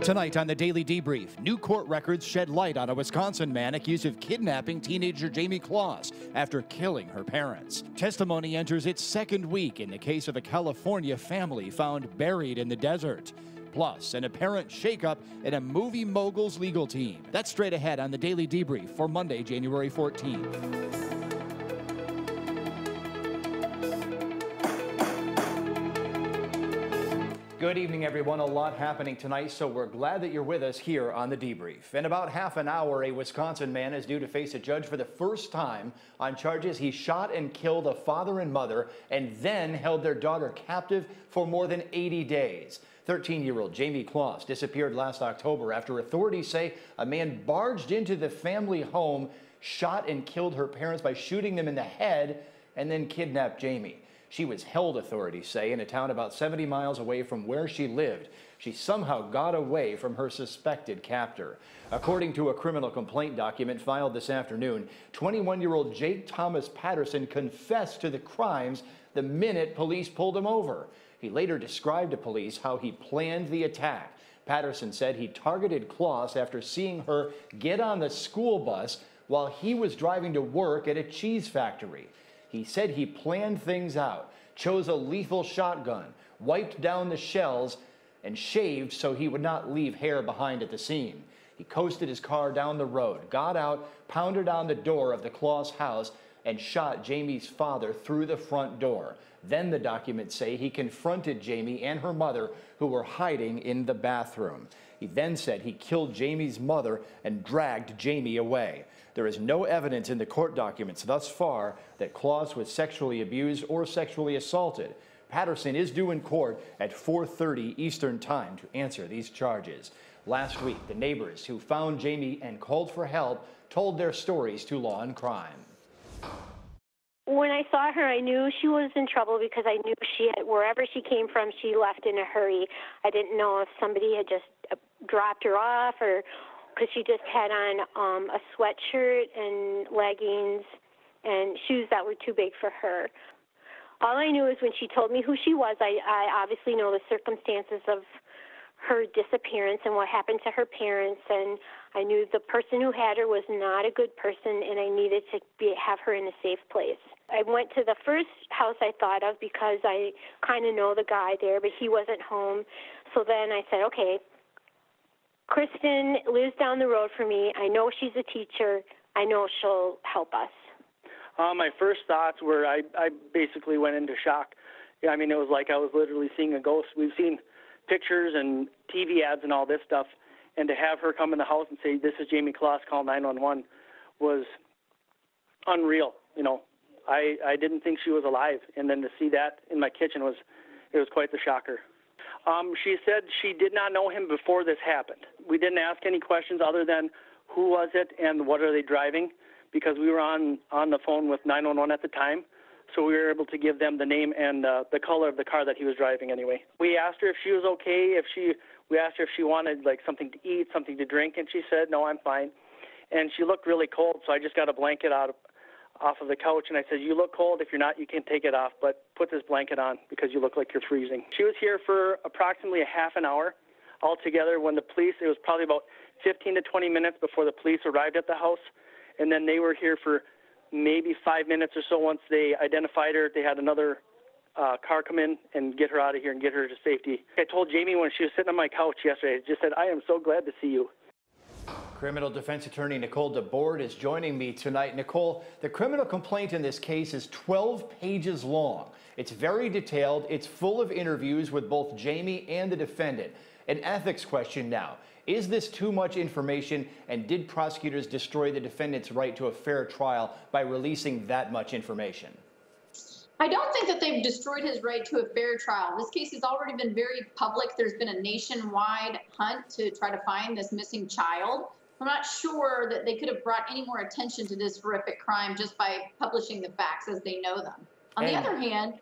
Tonight on the Daily Debrief, new court records shed light on a Wisconsin man accused of kidnapping teenager Jamie Kloss after killing her parents. Testimony enters its second week in the case of a California family found buried in the desert. Plus, an apparent shakeup in a movie mogul's legal team. That's straight ahead on the Daily Debrief for Monday, January 14th. Good evening, everyone. A lot happening tonight, so we're glad that you're with us here on the Debrief. In about half an hour, a Wisconsin man is due to face a judge for the first time on charges he shot and killed a father and mother and then held their daughter captive for more than 80 days. 13-year-old Jamie Kloss disappeared last October after authorities say a man barged into the family home, shot and killed her parents by shooting them in the head, and then kidnapped Jamie. She was held, authorities say, in a town about 70 miles away from where she lived. She somehow got away from her suspected captor. According to a criminal complaint document filed this afternoon, 21-year-old Jake Thomas Patterson confessed to the crimes the minute police pulled him over. He later described to police how he planned the attack. Patterson said he targeted Kloss after seeing her get on the school bus while he was driving to work at a cheese factory. He said he planned things out, chose a lethal shotgun, wiped down the shells, and shaved so he would not leave hair behind at the scene. He coasted his car down the road, got out, pounded on the door of the Kloss house, and shot Jamie's father through the front door. Then the documents say he confronted Jamie and her mother, who were hiding in the bathroom. He then said he killed Jamie's mother and dragged Jamie away. There is no evidence in the court documents thus far that Kloss was sexually abused or sexually assaulted. Patterson is due in court at 4:30 Eastern Time to answer these charges. Last week, the neighbors who found Jamie and called for help told their stories to Law&Crime. When I saw her, I knew she was in trouble because I knew wherever she came from, she left in a hurry. I didn't know if somebody had just dropped her off or because she just had on a sweatshirt and leggings and shoes that were too big for her. All I knew is when she told me who she was, I obviously know the circumstances of her disappearance and what happened to her parents, and I knew the person who had her was not a good person, and I needed to have her in a safe place. I went to the first house I thought of because I kind of know the guy there, but he wasn't home. So then I said, okay, Kristen lives down the road from me. I know she's a teacher. I know she'll help us. My first thoughts were I basically went into shock. I mean, it was like I was literally seeing a ghost. We've seen pictures and TV ads and all this stuff, and to have her come in the house and say, this is Jamie Kloss, call 911, was unreal. You know, I didn't think she was alive, and then to see that in my kitchen was quite the shocker. She said she did not know him before this happened. We didn't ask any questions other than who was it and what are they driving, because we were on the phone with 911 at the time, so we were able to give them the name and the color of the car that he was driving anyway. We asked her if she was okay, we asked her if she wanted like something to eat, something to drink, and she said, no, I'm fine. And she looked really cold, so I just got a blanket off of the couch, and I said, you look cold. If you're not, you can take it off, but put this blanket on because you look like you're freezing. She was here for approximately a half an hour altogether. When the police, it was probably about 15 to 20 minutes before the police arrived at the house, and then they were here for maybe 5 minutes or so. Once they identified her, they had another car come in and get her out of here and get her to safety. I told Jamie when she was sitting on my couch yesterday, I just said, I am so glad to see you. Criminal defense attorney Nicole DeBorde is joining me tonight. Nicole, the criminal complaint in this case is 12 pages long. It's very detailed. It's full of interviews with both Jamie and the defendant. An ethics question now. Is this too much information, and did prosecutors destroy the defendant's right to a fair trial by releasing that much information? I don't think that they've destroyed his right to a fair trial. This case has already been very public. There's been a nationwide hunt to try to find this missing child. I'm not sure that they could have brought any more attention to this horrific crime just by publishing the facts as they know them. On the other hand,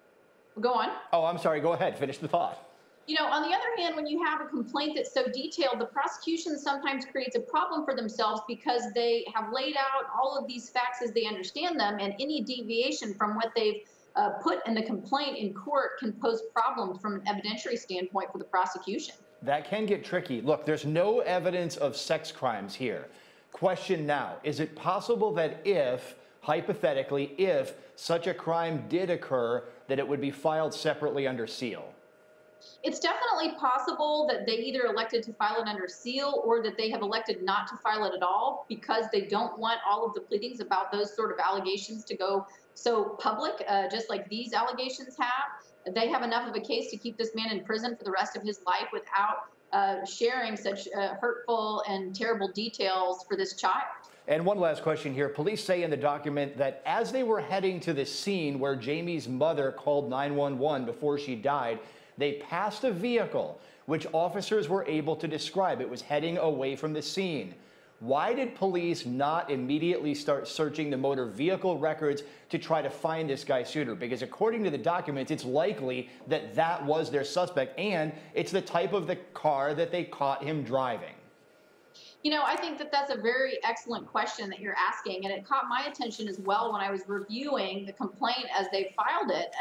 go on. Oh, I'm sorry. Go ahead. Finish the thought. You know, on the other hand, when you have a complaint that's so detailed, the prosecution sometimes creates a problem for themselves because they have laid out all of these facts as they understand them, and any deviation from what they've put in the complaint in court can pose problems from an evidentiary standpoint for the prosecution. That can get tricky. Look, there's no evidence of sex crimes here. Question now, is it possible that hypothetically, if such a crime did occur, that it would be filed separately under seal? It's definitely possible that they either elected to file it under seal or that they have elected not to file it at all because they don't want all of the pleadings about those sort of allegations to go so public, just like these allegations have. They have enough of a case to keep this man in prison for the rest of his life without sharing such hurtful and terrible details for this child. And one last question here. Police say in the document that as they were heading to the scene where Jamie's mother called 911 before she died, they passed a vehicle which officers were able to describe. It was heading away from the scene. Why did police not immediately start searching the motor vehicle records to try to find this guy sooner? Because according to the documents, it's likely that that was their suspect, and it's the type of the car that they caught him driving. You know, I think that that's a very excellent question that you're asking, and it caught my attention as well when I was reviewing the complaint as they filed it.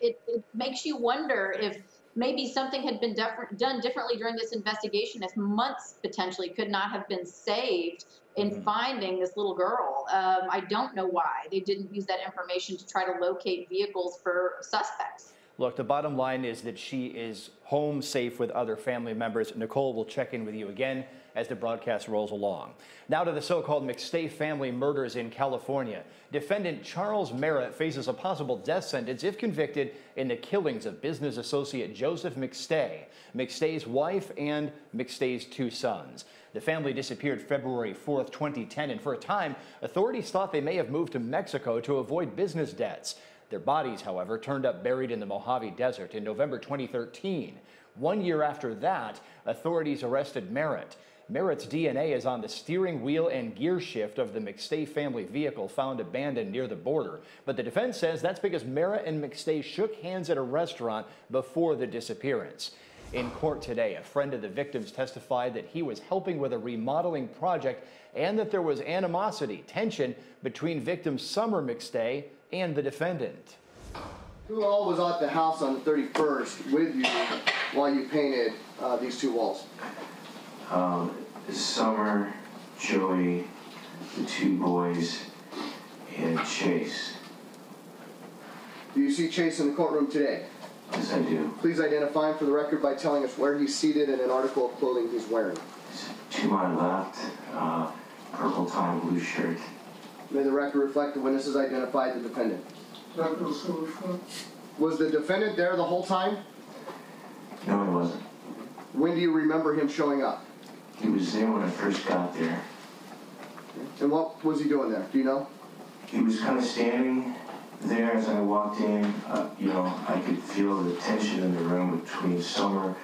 It makes you wonder if maybe something had been done differently during this investigation, if months potentially could not have been saved in finding this little girl. I don't know why they didn't use that information to try to locate vehicles for suspects. Look, the bottom line is that she is home safe with other family members. Nicole will check in with you again as the broadcast rolls along. Now to the so-called McStay family murders in California. Defendant Charles Merritt faces a possible death sentence if convicted in the killings of business associate Joseph McStay, McStay's wife, and McStay's 2 sons. The family disappeared February 4th, 2010, and for a time, authorities thought they may have moved to Mexico to avoid business debts. Their bodies, however, turned up buried in the Mojave Desert in November 2013. 1 year after that, authorities arrested Merritt. Merritt's DNA is on the steering wheel and gear shift of the McStay family vehicle found abandoned near the border. But the defense says that's because Merritt and McStay shook hands at a restaurant before the disappearance. In court today, a friend of the victims testified that he was helping with a remodeling project and that there was animosity, tension between victim Summer McStay and the defendant. Who all was at the house on the 31st with you while you painted these 2 walls? Summer, Joey, the 2 boys, and Chase. Do you see Chase in the courtroom today? Yes, I do. Please identify him for the record by telling us where he's seated and an article of clothing he's wearing. To my left, purple tie, blue shirt. May the record reflect the witnesses identified the defendant. Was the defendant there the whole time? No, he wasn't. When do you remember him showing up? He was there when I first got there. And what was he doing there? Do you know? He was kind of standing there as I walked in. I could feel the tension in the room between Summer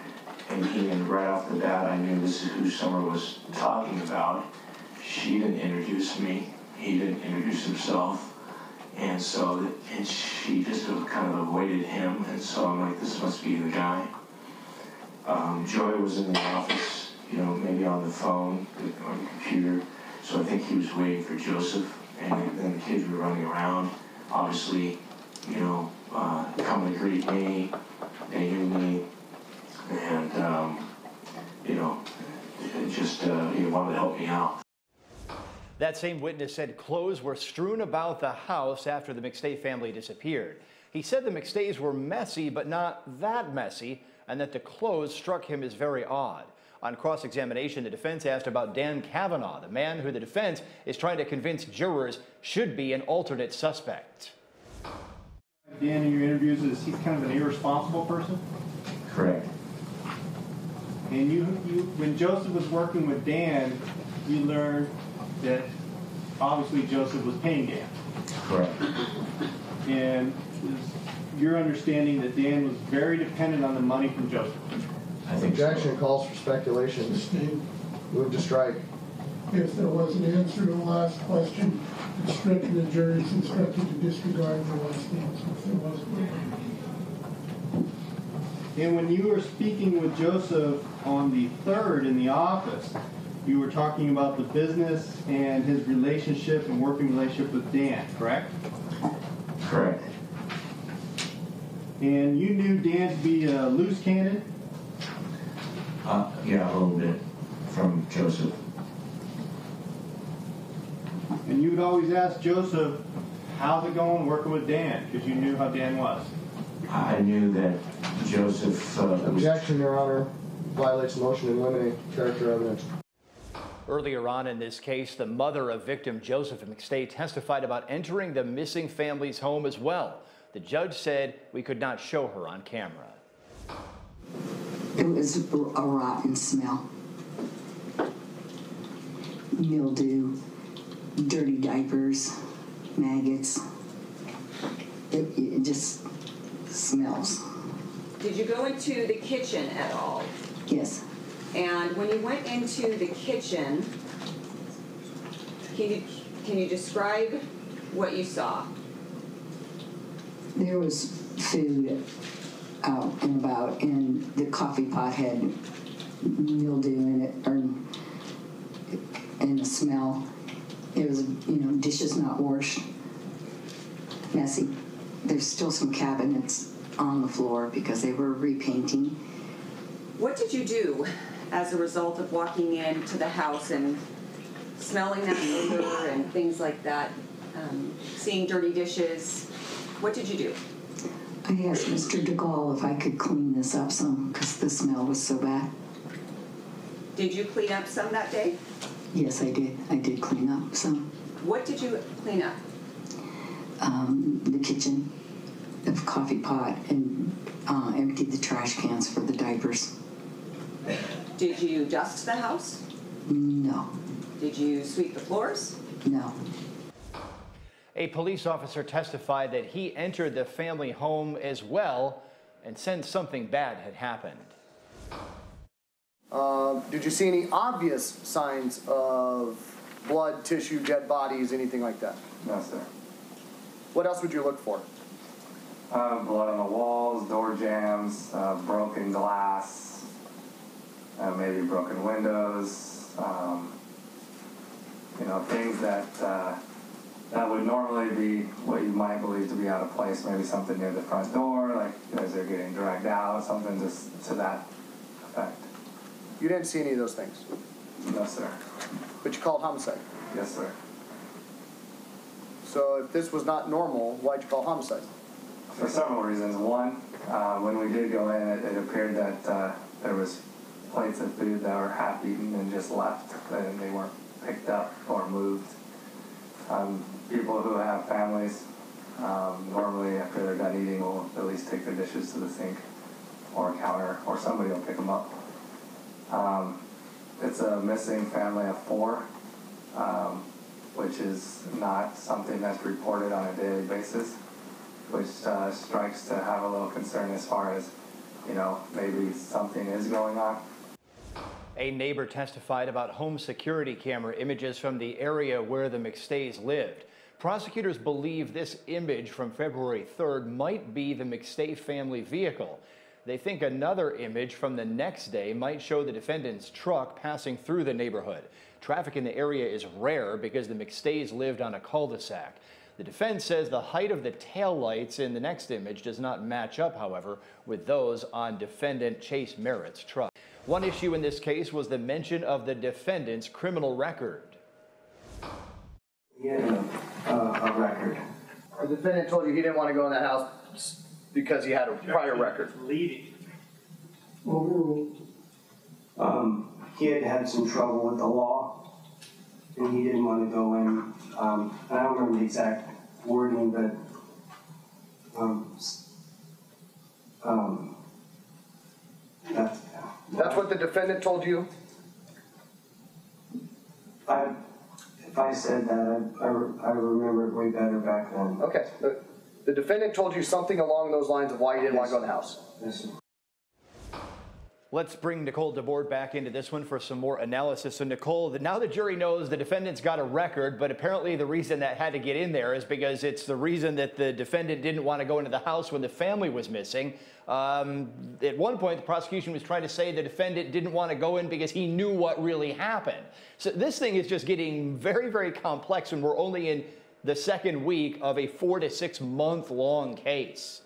and he, and right off the bat, I knew this is who Summer was talking about. She didn't introduce me. He didn't introduce himself. And she just kind of avoided him. And so I'm like, this must be the guy. Joey was in the office, maybe on the phone or the computer. So I think he was waiting for Joseph. And then the kids were running around, obviously, coming to greet me. They knew me. And, he wanted to help me out. That same witness said clothes were strewn about the house after the McStay family disappeared. He said the McStays were messy, but not that messy, and that the clothes struck him as very odd. On cross-examination, the defense asked about Dan Kavanaugh, the man who the defense is trying to convince jurors should be an alternate suspect. Dan, in your interviews, is he kind of an irresponsible person? Correct. And you, when Joseph was working with Dan, you learned that obviously Joseph was paying Dan. Correct. And is your understanding that Dan was very dependent on the money from Joseph? I think Objection calls for speculation. Move to strike. If there was an answer to the last question, it's strictly the jury's instructed to disregard the last answer if there was one. And when you were speaking with Joseph on the 3rd in the office, you were talking about the business and his relationship and working relationship with Dan, correct? Correct. And you knew Dan to be a loose cannon? Yeah, a little bit from Joseph. And you would always ask Joseph, how's it going working with Dan? Because you knew how Dan was. I knew that Joseph Objection, Your Honor. Violates motion to eliminate character evidence. Earlier on in this case, the mother of victim Joseph McStay testified about entering the missing family's home as well. The judge said we could not show her on camera. It was a rotten smell. Mildew, dirty diapers, maggots. It just smells. Did you go into the kitchen at all? Yes. And when you went into the kitchen, can you describe what you saw? There was food out and about, and the coffee pot had mildew in it, and the smell. It was, dishes not washed, messy. There's still some cabinets on the floor because they were repainting. What did you do as a result of walking into the house and smelling that odor and things like that, seeing dirty dishes? What did you do? I asked Mr. DeGaulle if I could clean this up some because the smell was so bad. Did you clean up some that day? Yes, I did. I did clean up some. What did you clean up? The kitchen, the coffee pot, and emptied the trash cans for the diapers. Did you dust the house? No. Did you sweep the floors? No. A police officer testified that he entered the family home as well and sensed something bad had happened. Did you see any obvious signs of blood, tissue, dead bodies, anything like that? No, sir. What else would you look for? Blood on the walls, door jams, broken glass, maybe broken windows, things that would normally be what you might believe to be out of place, maybe something near the front door, like as they're getting dragged out, something just to that effect. You didn't see any of those things? No, sir. But you called homicide? Yes, sir. So if this was not normal, why'd you call homicide? For several reasons. One, when we did go in, it appeared that there was plates of food that were half-eaten and just left, and they weren't picked up or moved. People who have families, normally after they're done eating, will at least take their dishes to the sink or a counter, or somebody will pick them up. It's a missing family of 4, which is not something that's reported on a daily basis, which strikes to have a little concern as far as, maybe something is going on. A neighbor testified about home security camera images from the area where the McStays lived. Prosecutors believe this image from February 3rd might be the McStay family vehicle. They think another image from the next day might show the defendant's truck passing through the neighborhood. Traffic in the area is rare because the McStays lived on a cul-de-sac. The defense says the height of the taillights in the next image does not match up, however, with those on defendant Chase Merritt's truck. One issue in this case was the mention of the defendant's criminal record. He had a record. The defendant told you he didn't want to go in that house because he had a prior record. Leading. Overruled. He had had some trouble with the law, and he didn't want to go in. I don't remember the exact wording, but That's what the defendant told you? If I said that, I remember it way better back then. Okay. The defendant told you something along those lines of why you didn't want to go in the house? Yes, sir. Let's bring Nicole DeBorde back into this one for some more analysis. So Nicole, now the jury knows the defendant's got a record, but apparently the reason that had to get in there is because it's the reason that the defendant didn't want to go into the house when the family was missing. At one point, the prosecution was trying to say the defendant didn't want to go in because he knew what really happened. So this thing is just getting very, very complex, and we're only in the second week of a 4 to 6 month long case.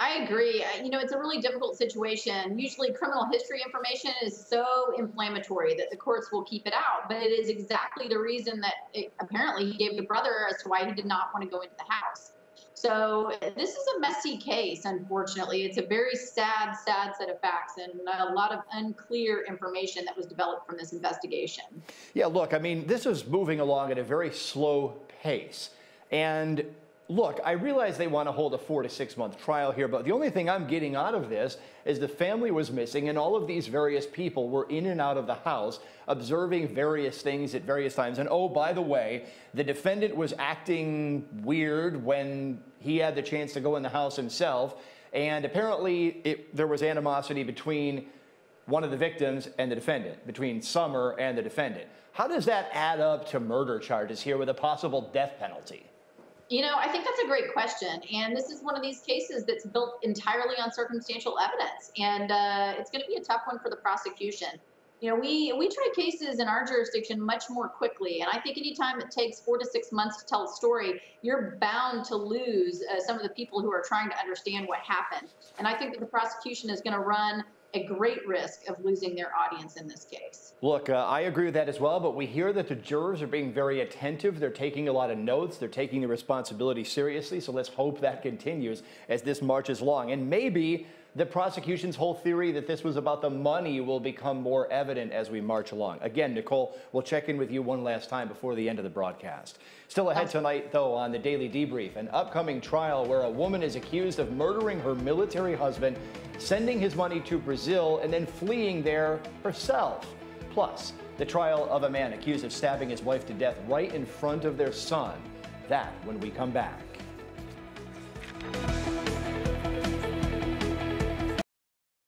I agree. It's a really difficult situation. Usually criminal history information is so inflammatory that the courts will keep it out, but it is exactly the reason that apparently he gave the brother as to why he did not want to go into the house. So this is a messy case, unfortunately. It's a very sad set of facts and a lot of unclear information that was developed from this investigation. Yeah, look, I mean, this is moving along at a very slow pace. And look, I realize they want to hold a 4 to 6 month trial here, but the only thing I'm getting out of this is the family was missing and all of these various people were in and out of the house observing various things at various times. And oh, by the way, the defendant was acting weird when he had the chance to go in the house himself. And apparently there was animosity between one of the victims and the defendant, between Summer and the defendant. How does that add up to murder charges here with a possible death penalty? I think that's a great question. And this is one of these cases that's built entirely on circumstantial evidence. And it's going to be a tough one for the prosecution. We try cases in our jurisdiction much more quickly. And I think anytime it takes 4 to 6 months to tell a story, you're bound to lose some of the people who are trying to understand what happened. And I think that the prosecution is going to run a great risk of losing their audience in this case. Look, I agree with that as well, but we hear that the jurors are being very attentive. They're taking a lot of notes. They're taking the responsibility seriously. So let's hope that continues as this marches along. And maybe the prosecution's whole theory that this was about the money will become more evident as we march along. Again, Nicole, we'll check in with you one last time before the end of the broadcast. Still ahead tonight, though, on the Daily Debrief, an upcoming trial where a woman is accused of murdering her military husband, sending his money to Brazil, and then fleeing there herself. Plus, the trial of a man accused of stabbing his wife to death right in front of their son. That when we come back.